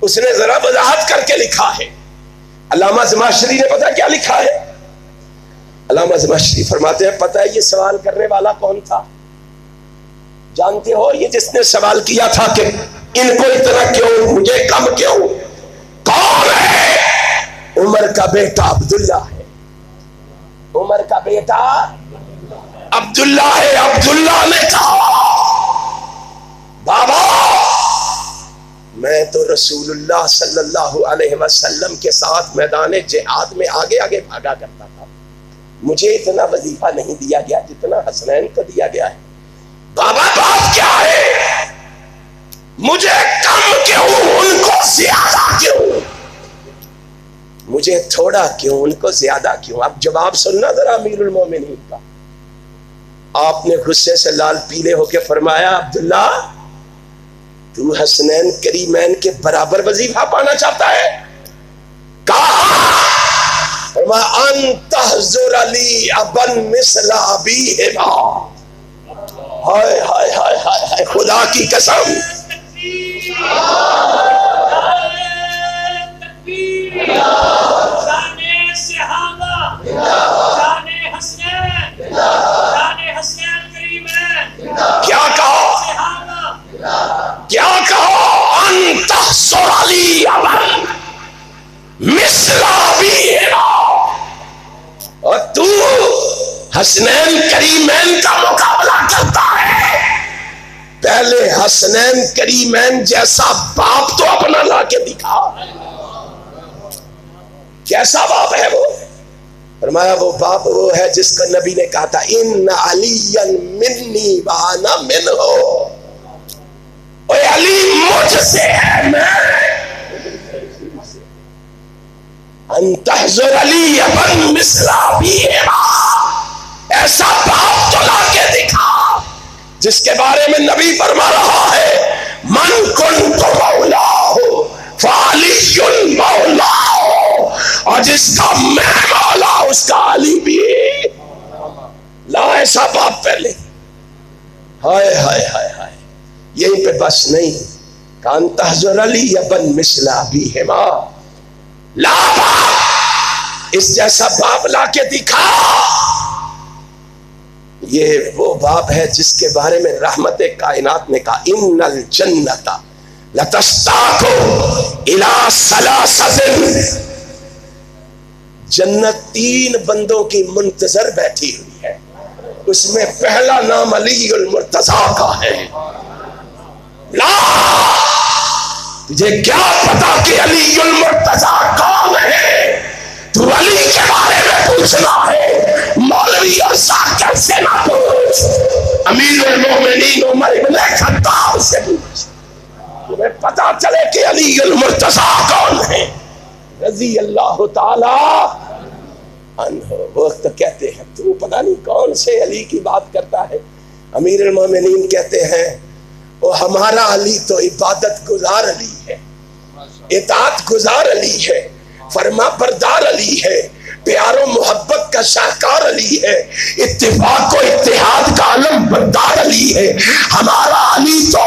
اس نے ذرا وضاحت کر کے لکھا ہے. علامہ زمخشری نے پتہ کیا لکھا ہے؟ علامہ زمخشری فرماتے ہیں پتہ ہے یہ سوال کرنے والا کون تھا؟ جانتے ہو یہ جس نے سوال کیا تھا کہ ان کو اتنا کیوں، مجھے کم کیوں؟ کون ہے؟ عمر کا بیٹا عبداللہ ہے. عمر کا بیٹا عبداللہ ہے. عبداللہ نے کہا بابا میں تو رسول اللہ صلی اللہ علیہ وسلم کے ساتھ میدان جہاد میں آگے آگے بھاگا کرتا تھا، مجھے اتنا وظیفہ نہیں دیا گیا جتنا حسنین کو دیا گیا ہے. بابا بات کیا ہے؟ مجھے کم کیوں، ان کو زیادہ کیوں؟ مجھے تھوڑا کیوں، ان کو زیادہ کیوں؟ اب جواب سننا ذرا امیر المومنین کا. آپ نے غصے سے لال پیلے ہو کے فرمایا عبداللہ تو حسنین کریمین کے برابر وظیفہ پانا چاہتا ہے؟ کہا فرمایا ان تحضر علی ابن مثل ابیہما. ہائے ہائے ہائے ہائے خدا کی قسم کیا کہا کیا کہا ان تحضر علی ابن مثل ابیہما. اور تو حسنین کریمین کا مقابلہ کرتا ہے. پہلے حسنین کریمین جیسا باپ تو اپنا لا کے دکھا. کیسا باپ ہے وہ؟ فرمایا وہ باپ وہ ہے جس کا نبی نے کہا تھا ان علی منی وانا منہ. اے علی مجھ سے ہے میں. ان تحضر علی ابن مثل ابیہما. ایسا باپ تو لا کے دکھا جس کے بارے میں نبی فرما رہا ہے من کنت مولاہ فعلی مولاہ. اور جس کا میں مولا اس کا علی بھی. لا ایسا باپ پہلے. ہائے ہائے ہائے ہائے. یہیں پہ بس نہیں کان تحضر علی ابن مثل ابیہما. لا باپ اس جیسا باپ لا کے دکھا. یہ وہ باپ ہے جس کے بارے میں رحمت کائنات نے کہا ان الجنت لتشتاق الی ثلاثۃ. جنت 3 بندوں کی منتظر بیٹھی ہوئی ہے. اس میں پہلا نام علی المرتضیٰ کا ہے. لا تجھے کیا پتا کہ علی المرتضیٰ کون ہے؟ تو علی کے بارے میں پوچھنا ہے مولوی اور ذاکر سے نہ پوچھ. امیر المومنین عمر بن خطاب سے پوچھ. تمہیں پتا چلے کہ علی المرتضیٰ کون ہے رضی اللہ تعالی عنہ. وہ تو کہتے ہیں تو پتہ نہیں کون سے علی کی بات کرتا ہے. امیر المومنین کہتے ہیں وہ ہمارا علی تو عبادت گزار علی ہے, اطاعت گزار علی ہے, فرما بردار علی ہے, پیار و محبت کا شاہکار علی ہے, اتفاق و اتحاد کا علم بردار علی ہے. ہمارا علی تو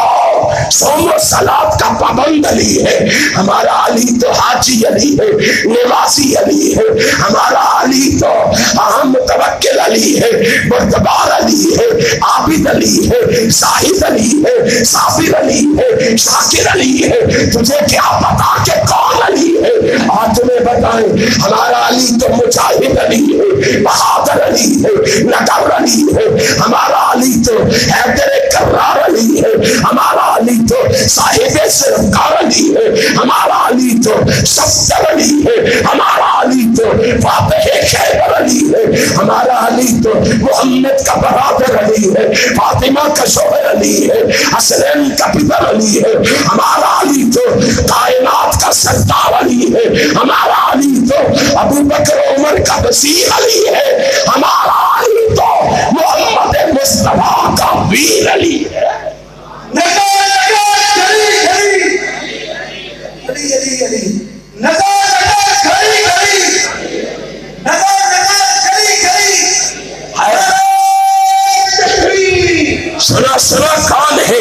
صوم و صلات کا پابند علی ہے. ہمارا علی تو حاجی علی ہے, نوازی علی ہے. ہمارا علی تو اہم متوکل علی ہے, بردبار علی ہے, عابد علی ہے, زاہد علی ہے, صابر علی ہے, شاکر علی ہے. تجھے کیا پتا کہ کون علی ہے؟ آج تمہیں بتائیں ہمارا علی تو مجاہد علی ہے, بہادر علی ہے, نڈر علی ہے. ہمارا علی تو حیدر کرار علی ہے. ہمارا علی تو صاحب سرکار علی ہے. ہمارا علی تو صفدر علی ہے. ہمارا علی تو فاتح خیبر علی ہے. ہمارا علی تو محمد کا برادر علی ہے, فاطمہ کا شوہر علی ہے, حسنین کا پدر علی ہے. ہمارا علی تو کائنات کا سردار علی ہے. ہمارا علی تو ابو بکر عمر کا وزیر علی ہے. ہمارا علی تو محمد مصطفیٰ کا ویر علی ہے. سنا سنا کون ہے؟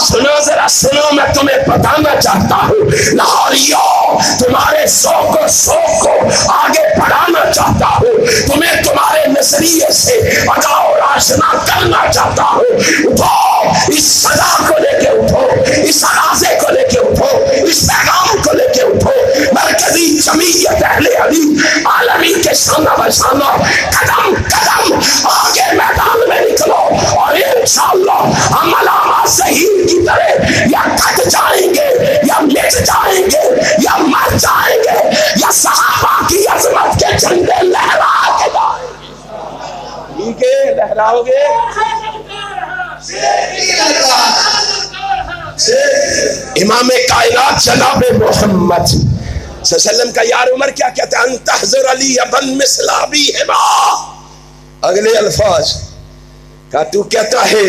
سنو ذرا سنو, میں تمہیں بتانا چاہتا ہوں. لاہوریوں تمہارے ذوق و شوق کو آگے بڑھانا چاہتا ہوں. تمہیں تمہارے نظریے سے آگاہ اور آشنا کرنا چاہتا ہوں. اٹھو, اس سزا کو لے کے اٹھو, اس انازے کو لے کے اٹھو, اس پیغام کو لے کے اٹھو. مرکزی جمعیت اہل حدیث عالمی کے سامنا بسامنا قدم قدم آگے میدان میں نکلو, اور انشاءاللہ ہم علامہ صحیح کی طرح یا کٹ جائیں گے یا مٹ جائیں گے یا مر جائیں گے یا صحابہ کی عظمت کے جھنڈے لہرا کے جائیں گے. ٹھیک ہے, لہراؤ گے. امام کائنات جناب محمد صلی اللہ علیہ وسلم کا یار عمر کیا کہتا ہے؟ ان تحذر علی ابن مثل ابیہما. اگلے الفاظ کا تو کہتا ہے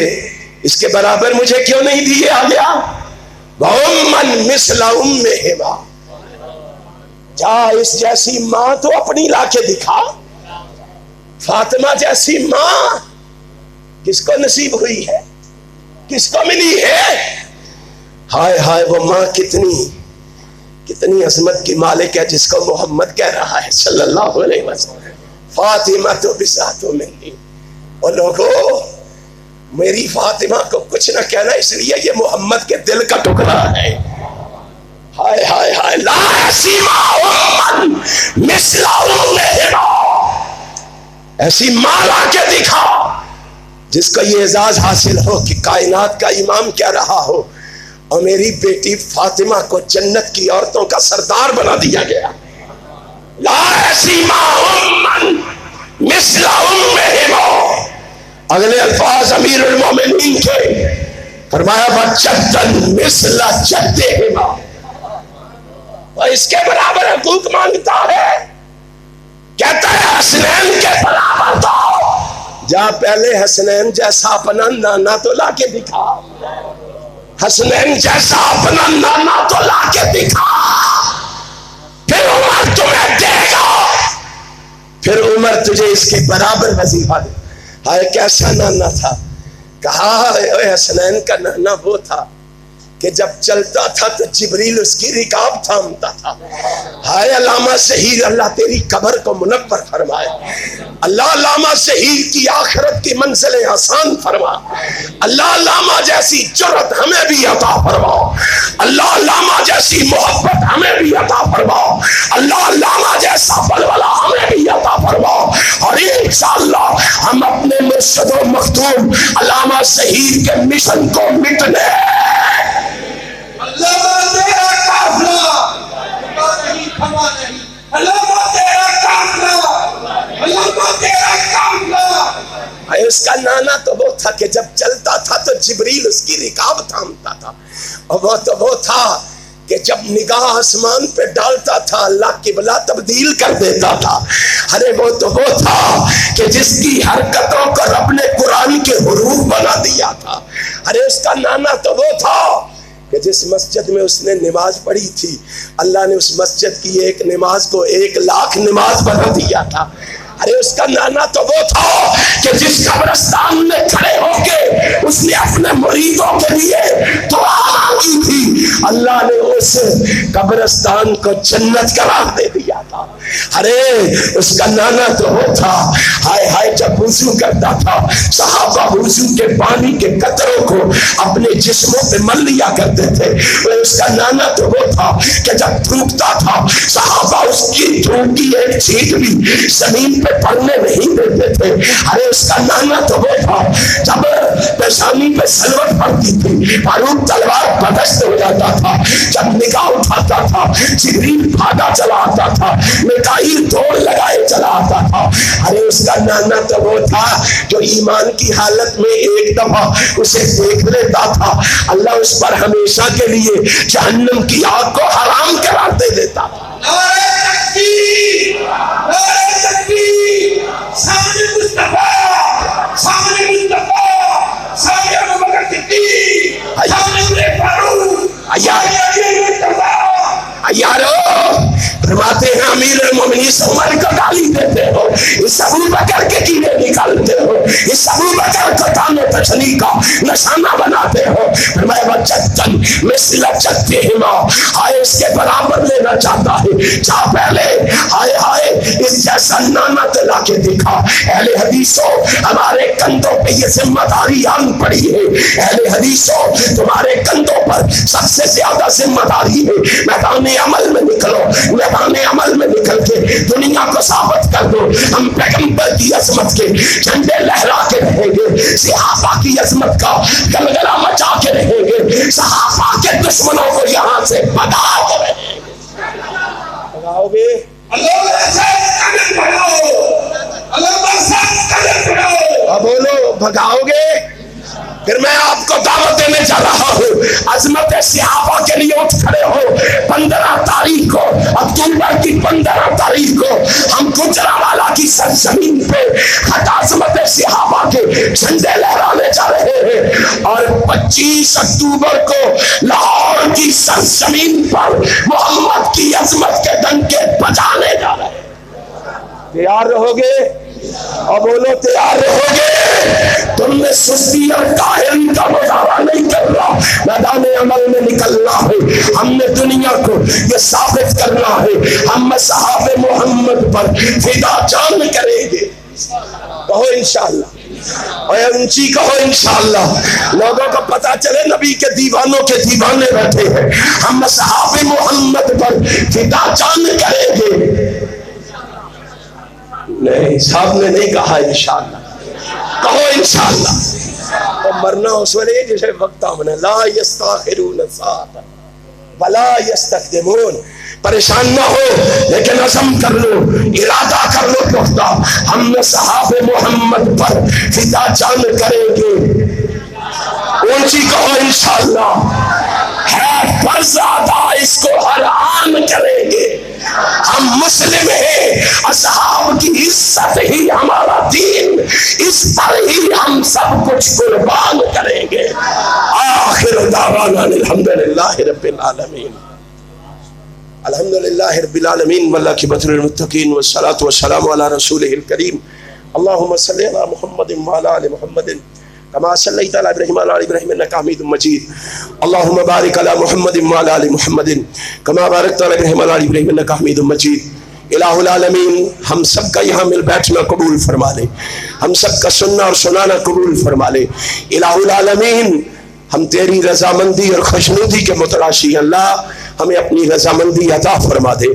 اس کے برابر مجھے کیوں نہیں دیا گیا؟ وَأُمًّا مِثْلَ أُمِّهِمَا. جا اس جیسی ماں تو اپنی لا کے دکھا. فاطمہ جیسی ماں کس کو نصیب ہوئی ہے؟ کس کو ملی ہے؟ ہائے ہائے وہ ماں کتنی عظمت کی مالک ہے جس کو محمد کہہ رہا ہے صلی اللہ علیہ وسلم. فاطمہ تو بذات منی. اور لوگوں میری فاطمہ کو کچھ نہ کہنا اس لیے یہ محمد کے دل کا ٹکڑا ہے. ہائے ہائے ہائے لا سیما امن مثل امہما. ایسی ماں لا کے دکھا جس کو یہ اعزاز حاصل ہو کہ کائنات کا امام کہہ رہا ہو اور میری بیٹی فاطمہ کو جنت کی عورتوں کا سردار بنا دیا گیا. لا سیما امن مثل امہما. اگلے الفاظ امیر المومنین کے فرمایا وجدن مثل جدہما. اور اس کے برابر حقوق مانگتا ہے. کہتا ہے حسنین کے برابر دو. جا پہلے حسنین جیسا اپنا نانا تو لا کے دکھا. حسنین جیسا اپنا نانا تو لا کے دکھا. پھر عمر تمہیں دے گا. پھر عمر تجھے اس کے برابر وظیفہ دے. ہائے کیسا نانا تھا. کہا اے حسنین کا نانا وہ تھا کہ جب چلتا تھا تو جبریل اس کی رکاب تھامتا تھا. ہائے علامہ شہید اللہ تیری قبر کو منور فرمائے. اللہ علامہ شہید کی آخرت کی منزلیں آسان فرما. اللہ علامہ جیسی جرأت ہمیں بھی عطا فرماؤ. اللہ علامہ جیسی محبت ہمیں بھی عطا فرماؤ. اللہ علامہ جیسا بلبلہ ہمیں بھی عطا فرماؤ. اور انشاءاللہ ہم اپنے مرشد و مختوم علامہ شہید کے مشن کو مٹنے علامہ تیرا قافلہ نہیں کھما نہیں. علامہ تیرا قافلہ علامہ تیرا قافلہ. اس کا نانا تو وہ تھا کہ جب چلتا تھا تو جبریل اس کی رکاب تھامتا تھا. اور وہ تو وہ تھا کہ جب نگاہ آسمان پہ ڈالتا تھا اللہ قبلہ تبدیل کر دیتا تھا. ارے وہ تو وہ تھا کہ جس کی حرکتوں کو رب نے قرآن کے حروف بنا دیا تھا. ارے اس کا نانا تو وہ تھا کہ جس مسجد میں اس نے نماز پڑھی تھی اللہ نے اس مسجد کی ایک نماز کو 1,00,000 نماز بنا دیا تھا. ارے اس کا نانا تو وہ تھا کہ جس قبرستان میں کھڑے ہو کے اس نے اپنے مریدوں کے لیے دعا مانگی تھی اللہ نے اس قبرستان کو جنت قرار دے دیا تھا. ارے اس کا نانا تو وہ تھا ہائے ہائے جب وضو کرتا تھا صحابہ وضو کے پانی کے قطروں کو اپنے جسموں پہ مل لیا کرتے تھے. اس کا نانا تو وہ تھا کہ جب تھوکتا تھا صحابہ اس کی تھوک کی ایک چھینٹ بھی زمین پہ پڑھنے نہیں دیتے تھے. ارے اس کا نانا تو وہ تھا جب پیشانی پہ سلوٹ پڑتی تھی فاروق تلوار بدست ہو جاتا تھا. جب نگاہ اٹھاتا تھا جبریل بھاگا چلا آتا تھا میکائیل دوڑ لگائے چلا آتا تھا. ارے اس کا نانا تو وہ تھا جو ایمان کی حالت میں ایک دفعہ اسے دیکھ لیتا تھا اللہ اس پر ہمیشہ کے لیے جہنم کی آگ کو حرام قرار دے دیتا تھا. نعرہ تکبیر نعرہ تکبیر. سامنے مصطفیٰ سامنے مصطفیٰ سامنے ابوبکر صدیق سامنے عمر فاروق یارو فرماتے ہیں امیر المومنین عمر کو گالی دیتے ہو اس ابو بکر کے کیڑے نکالتے ہو اس ابو بکر کو تانو تچنی کا نشانہ بناتے ہو. فرمایا وجدن مثل جدہما. آئے اس کے برابر لینا چاہتا ہے جا پہلے آئے آئے اس جیسا نانا تلا کے دکھا. اہل حدیثوں ہمارے کندھوں پہ یہ ذمہ داری آن پڑی ہے. اہل حدیثوں تمہارے کندھوں پر سب سے زیادہ ذمہ داری ہے. میدان عمل میں نکلو میدان عمل میں نکل کے دنیا کو ثابت کر دو ہم پیغمبر کی عظمت کے جھنڈے لہرا کے رہیں گے. صحابہ کی عظمت کا گلگلہ مچا کے رہیں گے. صحابہ کے دشمنوں کو یہاں سے بھگا کے رہیں گے. بھگاؤ گے بولو بھگاؤ گے پھر میں آپ کو دعوت دینے جا رہا ہوں، عظمت صحابہ کے لیے اٹھ کھڑے ہو۔ 15 تاریخ کو، اکتوبر کی 15 تاریخ کو ہم گجرانوالہ کی سرزمین پہ عظمت صحابہ کے جھنڈے لہرانے جا رہے ہیں، اور 25 اکتوبر کو لاہور کی سرزمین پر محمد کی عظمت کے ڈنکے بجانے جا رہے ہیں۔ تیار رہو گے؟ اور بولو تیار رہو گے؟ تم نے سستی اور کاہلی کا مظاہرہ نہیں کرنا، میدان عمل میں نکلنا ہے۔ ہم نے دنیا کو یہ ثابت کرنا ہے ہم مصحف محمد پر فدا جان کریں گے۔ کہو انشاءاللہ، اور اونچی کہو انشاءاللہ۔ لوگوں کو پتا چلے نبی کے دیوانوں کے دیوانے بیٹھے ہیں، ہم مصحف محمد پر فدا جان کریں گے۔ نہیں، صاحب نے نہیں کہا انشاءاللہ، کہو انشاءاللہ۔ اور مرنا اس وقت جسے وقت آمنا، لا یستاخرون ساعۃ ولا یستقدمون۔ پریشان نہ ہو، لیکن عزم کر لو، ارادہ کر لو پختہ، ہم صحابہ محمد پر فدا جان کریں گے۔ اونچی کہو انشاءاللہ۔ ہے فرض ادا، اس کو ہر آن کریں گے۔ ہم مسلم ہیں، اصحاب کی عزت ہی ہمارا دین، اس پر ہی ہم سب کچھ قربان کریں گے۔ آخر دعوانا الحمدللہ رب العالمین، الحمدللہ رب العالمین، والعاقبۃ للمتقین، والصلاۃ والسلام علی رسولہ الکریم۔ اللہم صلی علی محمد وعلی آل محمد کما صلیت علی ابراہیم وعلی آل ابراہیم انک حمید مجید۔ اللہم بارک علی محمد وعلی آل محمد کما بارکت علی ابراہیم وعلی آل ابراہیم انک حمید مجید۔ الہ العالمین، ہم سب کا یہاں مل بیٹھنا قبول فرما لے، ہم سب کا سننا اور سنانا قبول فرما لے۔ الہ العالمین، ہم تیری رضامندی اور خوشنودی کے متلاشی ہیں، اللہ ہمیں اپنی رضامندی عطا فرما دے،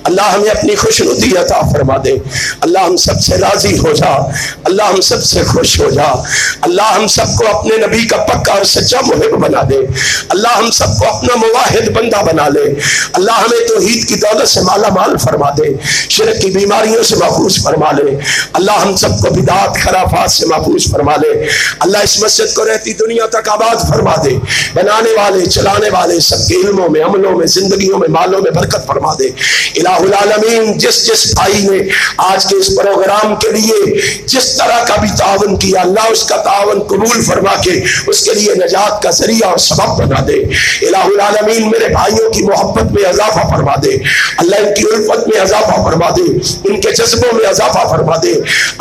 اللہ ہمیں اپنی خوشنودی عطا فرما دے، اللہ ہم سب سے راضی ہو جا، اللہ ہم سب سے خوش ہو جا، اللہ ہم سب کو اپنے نبی کا پکا اور سچا محب بنا دے، اللہ ہم سب کو اپنا مواحد بندہ بنا لے، اللہ ہمیں توحید کی دولت سے مالا مال فرما دے، شرک کی بیماریوں سے محفوظ فرما لے، اللہ ہم سب کو بدعات خرافات سے محفوظ فرما لے، اللہ اس مسجد کو رہتی دنیا تک آباد فرما دے، بنانے والے چلانے والے سب کے علموں میں، عملوں میں، زندگیوں میں، مالوں میں برکت فرما دے۔ الہ العالمین، جس جس بھائی نے آج کے اس پروگرام کے لیے جس طرح کا بھی تعاون کیا، اللہ اس کا تعاون قبول فرما کے اس کے لیے نجات کا ذریعہ اور سبب بنا دے۔ الہ العالمین، میرے بھائیوں کی محبت میں اضافہ فرما دے، اللہ ان کی الفت میں اضافہ فرما دے، ان کے جذبوں میں اضافہ فرما دے۔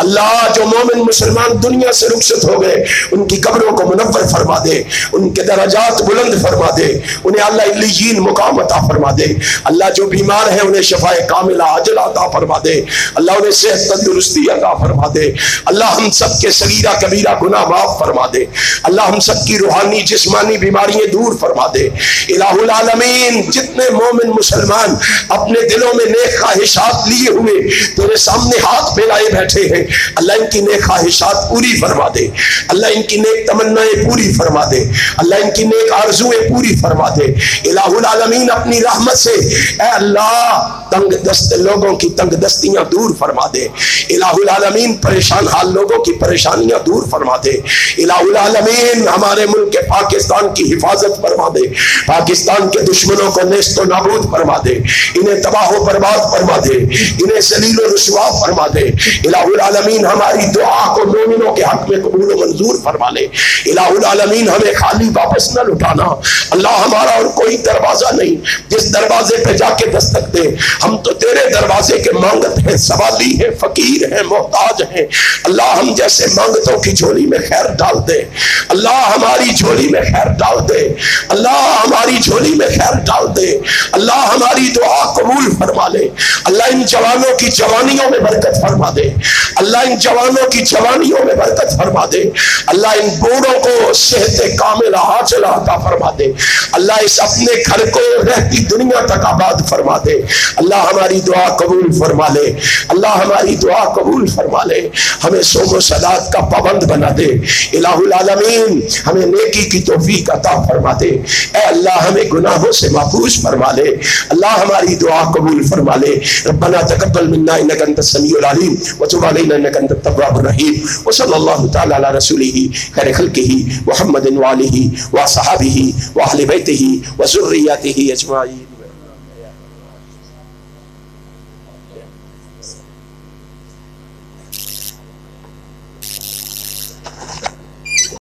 اللہ جو مومن مسلمان دنیا سے رخصت ہو گئے، ان کی قبروں کو منور فرما دے، ان کے درجات بلند فرما دے، انہیں اللہ علیین مقام عطا فرما دے۔ اللہ جو بیمار ہیں انہیں شفاء کاملہ عاجلہ عطا فرما دے، اللہ انہیں صحت تندرستی عطا فرما دے، اللہ ہم سب کے صغیرہ کبیرہ گناہ معاف فرما دے، اللہ ہم سب کی روحانی جسمانی بیماریاں دور فرما دے۔ الہ العالمین، جتنے مومن مسلمان اپنے دلوں میں نیک خواہشات لیے ہوئے تیرے سامنے ہاتھ پھیلائے بیٹھے ہیں، اللہ ان کی نیک خواہشات پوری فرما دے، اللہ ان کی نیک تمنائیں پوری فرما دے، اللہ ان کی نیک آرزویں پوری فرما دے۔ الہ العالمین، اپنی رحمت سے اے اللہ تنگ دست لوگوں کی تنگ دستیاں دور فرما دے۔ الہ العالمین، پریشان حال لوگوں کی پریشانیاں دور فرما دے۔ الہ العالمین، ہمارے ملک پاکستان کی حفاظت فرما دے، پاکستان کے دشمنوں کو نیست و نابود فرما دے، انہیں تباہ و برباد فرما دے، انہیں ذلیل و رسوا فرما دے۔ الہ العالمین، ہماری دعا کو مومنوں کے حق میں قبول و منظور فرما لے۔ الہ العالمین، ہمیں خالی واپس نہ لٹانا، اللہ ہمارا اور کوئی دروازہ نہیں جس دروازے پہ جا کے دستک دے، ہم تو تیرے دروازے کے مانگت ہیں، سوالی ہیں، فقیر ہیں، محتاج ہیں۔ اللہ ہم جیسے مانگتوں کی جھولی میں خیر ڈال دے، اللہ ہماری جھولی میں خیر ڈال دے، اللہ ہماری جھولی میں خیر ڈال دے، اللہ ہماری دعا قبول فرما لے۔ اللہ ان جوانوں کی جوانیوں میں برکت فرما دے، اللہ ان جوانوں کی جوانیوں میں برکت فرما دے، اللہ ان بوڑھوں کو صحت کاملہ عاجلہ عطا فرما دے۔ اللہ اس اپنے گھر کو رہتی دنیا تک آباد فرما دے. اللہ ہماری دعا قبول فرما لے. اللہ ہماری دعا قبول فرما لے. ہمیں صوم و صلات کا پابند بنا دے. الہ العالمین ہمیں نیکی کی توفیق عطا فرما دے. اے اللہ ہمیں گناہوں سے محفوظ فرما لے. اللہ ہماری دعا قبول فرما لے. ربنا تقبل منا انک انت السمیع العلیم وتب علینا انک انت التواب الرحیم. وصلی اللہ تعالی علی رسولہ خیر خلقہ محمد وآلہ وصحابہ وأہل بیتہ وذریاتہ اجمعین.